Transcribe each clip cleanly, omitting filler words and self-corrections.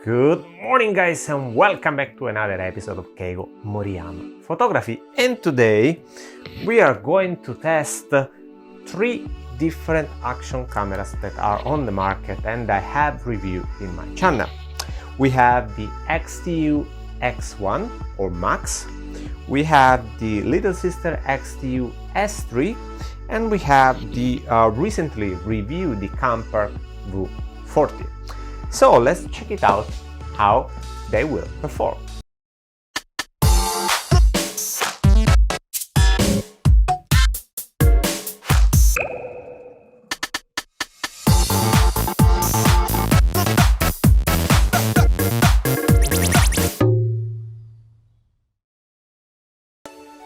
Good morning guys and welcome back to another episode of Keigo Moriyama Photography, and today we are going to test 3 different action cameras that are on the market and I have reviewed in my channel. We have the XTU X1 or Max, we have the little sister XTU S3, and we have the recently reviewed the Campark V40. So let's check it out how they will perform.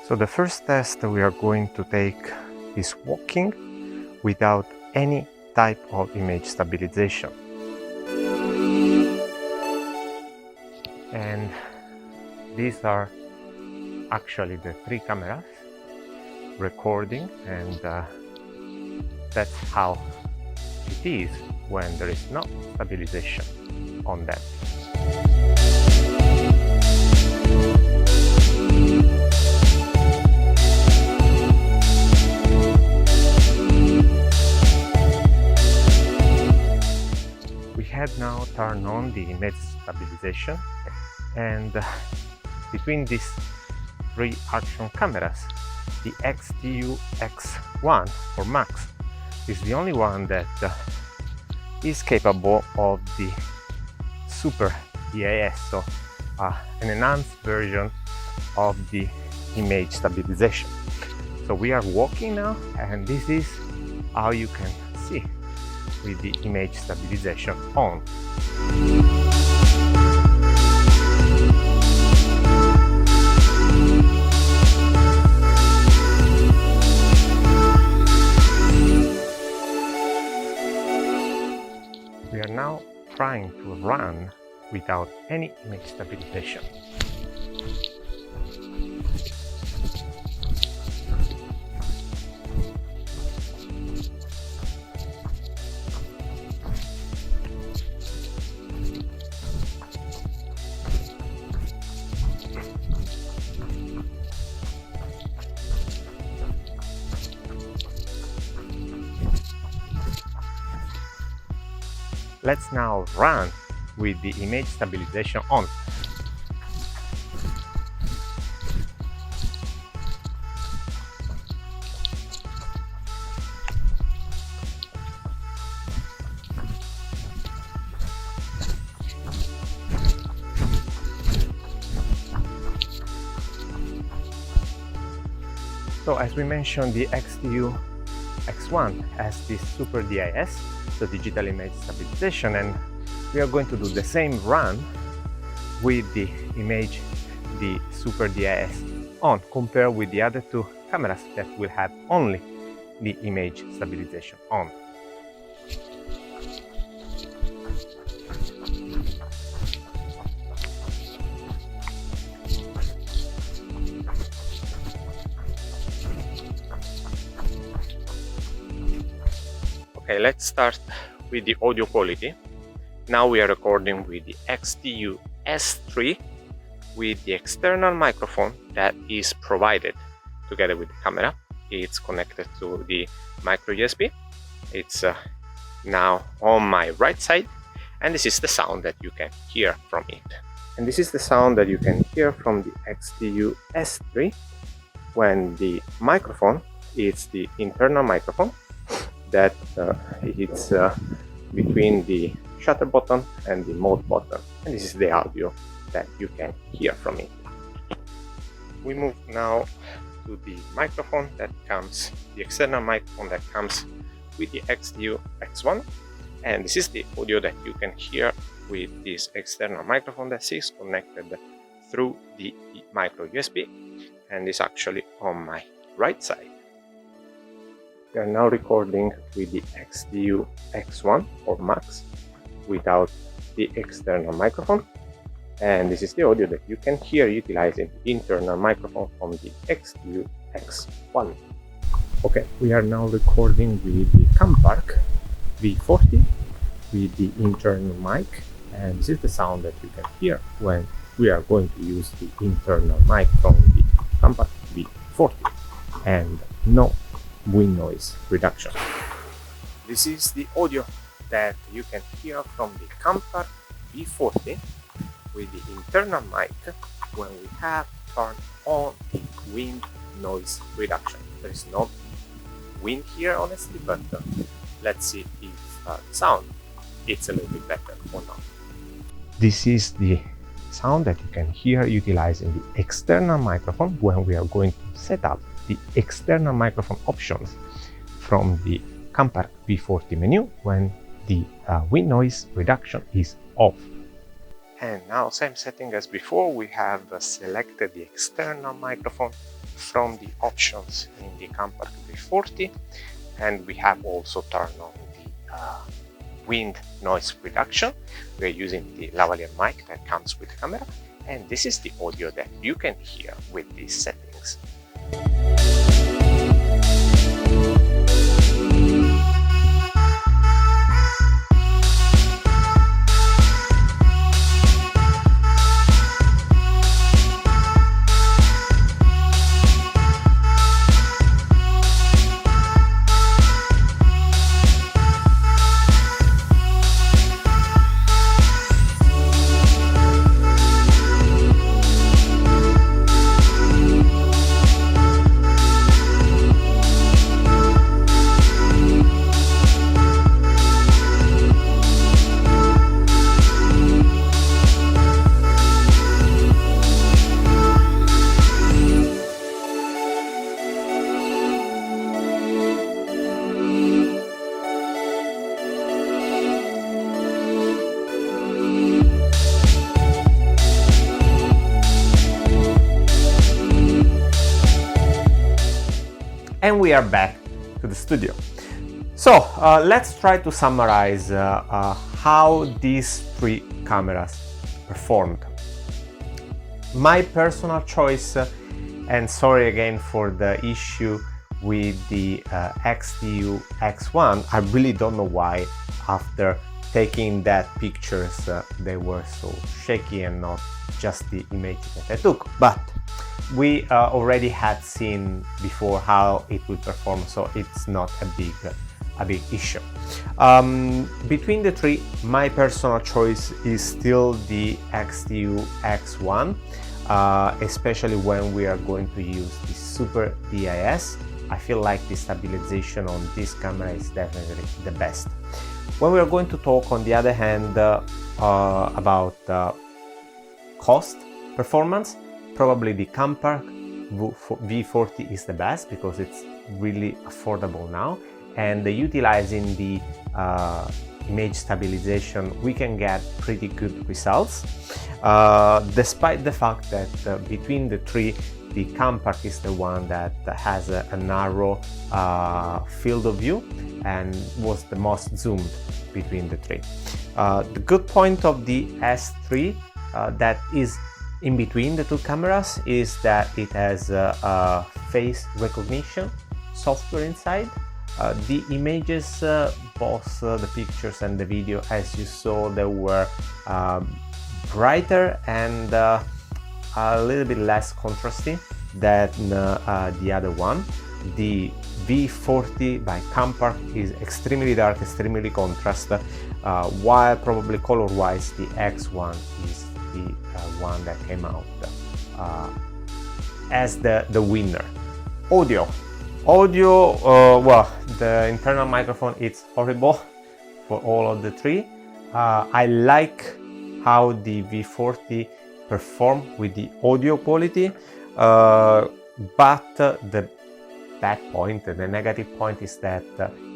So the first test we are going to take is walking without any type of image stabilization. And these are actually the 3 cameras recording, and that's how it is when there is no stabilization on them. We had now turned on the image stabilization, and between these 3 action cameras, the XTU X1 or Max is the only one that is capable of the Super DIS, so an enhanced version of the image stabilization. So we are walking now, and this is how you can see with the image stabilization on. We are now trying to run without any image stabilization. Let's now run with the image stabilization on. So as we mentioned, the XTU X1 has this Super DIS, so digital image stabilization, and we are going to do the same run with the image, the Super DIS on, compared with the other 2 cameras that will have only the image stabilization on. Okay, let's start with the audio quality. Now we are recording with the XTU S3 with the external microphone that is provided together with the camera. It's connected to the micro USB. It's now on my right side, and this is the sound that you can hear from it. And this is the sound that you can hear from the XTU S3 when the microphone is the internal microphone that it's between the shutter button and the mode button, and this is the audio that you can hear from it. We move now to the microphone that comes, the external microphone that comes with the XTU X1, and this is the audio that you can hear with this external microphone that is connected through the micro USB, and is actually on my right side. We are now recording with the XTU X1 or Max without the external microphone, and this is the audio that you can hear utilizing the internal microphone from the XTU X1. Okay, we are now recording with the Campark V40 with the internal mic And this is the sound that you can hear when we are going to use the internal mic from the Campark V40 and no wind noise reduction. This is the audio that you can hear from the Campark V40 with the internal mic when we have turned on the wind noise reduction. There is no wind here honestly, but let's see if the sound is a little bit better or not. This is the sound that you can hear utilizing the external microphone when we are going to set up the external microphone options from the Campark V40 menu when the wind noise reduction is off. And now, same setting as before, we have selected the external microphone from the options in the Campark V40, and we have also turned on the wind noise reduction. We're using the lavalier mic that comes with the camera, and this is the audio that you can hear with these settings. And we are back to the studio. So let's try to summarize how these three cameras performed. My personal choice, and sorry again for the issue with the XTU X1, I really don't know why after taking that pictures they were so shaky and not just the image that I took, but we already had seen before how it would perform, so it's not a big issue. Between the three, my personal choice is still the XTU X1, especially when we are going to use the Super DIS. I feel like the stabilization on this camera is definitely the best. When we are going to talk, on the other hand, about cost performance, probably the Campark V40 is the best because it's really affordable now, and utilizing the image stabilization we can get pretty good results, despite the fact that between the three, the Campark is the one that has a narrow field of view and was the most zoomed between the three. The good point of the S3 that is in between the two cameras is that it has face recognition software inside. The images, both the pictures and the video, as you saw, they were brighter and a little bit less contrasty than the other one. The V40 by Campark is extremely dark, extremely contrast, while probably color-wise the X1 is the one that came out as the winner. Audio, well, the internal microphone is horrible for all of the three. I like how the V40 performed with the audio quality, but the bad point, the negative point, is that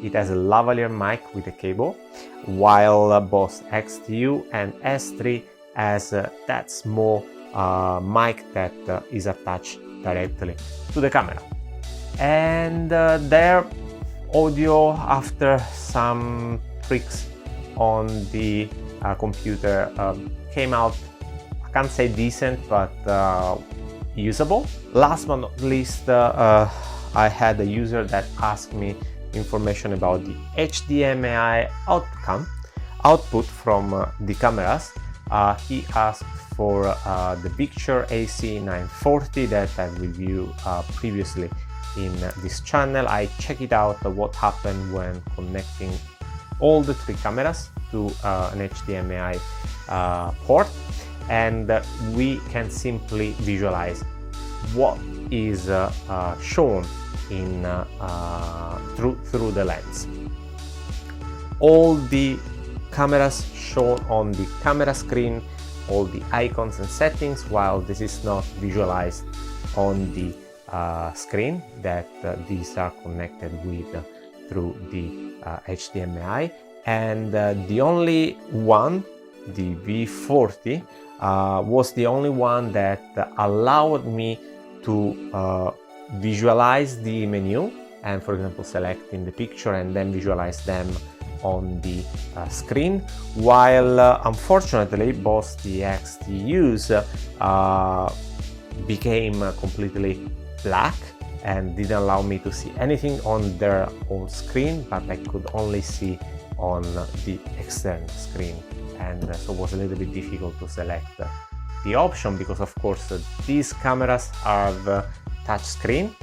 it has a lavalier mic with a cable, while both XTU and S3 has that small mic that is attached directly to the camera. And their audio, after some tricks on the computer, came out, I can't say decent, but usable. Last but not least, I had a user that asked me information about the HDMI output from the cameras, he asked for the Picture AC940 that I reviewed previously in this channel. I check it out what happened when connecting all the 3 cameras to an HDMI port, and we can simply visualize what is shown in through the lens. All the cameras shown on the camera screen, all the icons and settings, while this is not visualized on the screen that these are connected with through the HDMI. And the only one, the V40, was the only one that allowed me to visualize the menu and, for example, select in the picture and then visualize them on the screen, while unfortunately both the XTUs became completely black and didn't allow me to see anything on their own screen, but I could only see on the external screen, and so it was a little bit difficult to select the option, because of course these cameras have touch screen.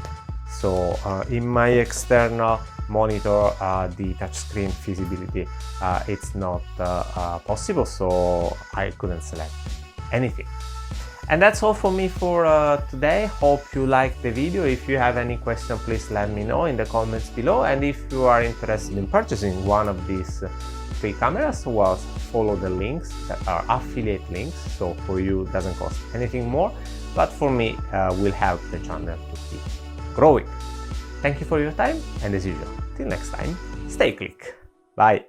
So in my external monitor, the touchscreen visibility it's not possible, so I couldn't select anything. And that's all for me for today. Hope you liked the video. If you have any question, please let me know in the comments below. And if you are interested in purchasing one of these 3 cameras, well, follow the links that are affiliate links. So for you, it doesn't cost anything more, but for me, will help the channel to keep growing. Thank you for your time, and as usual, till next time, stay click. Bye.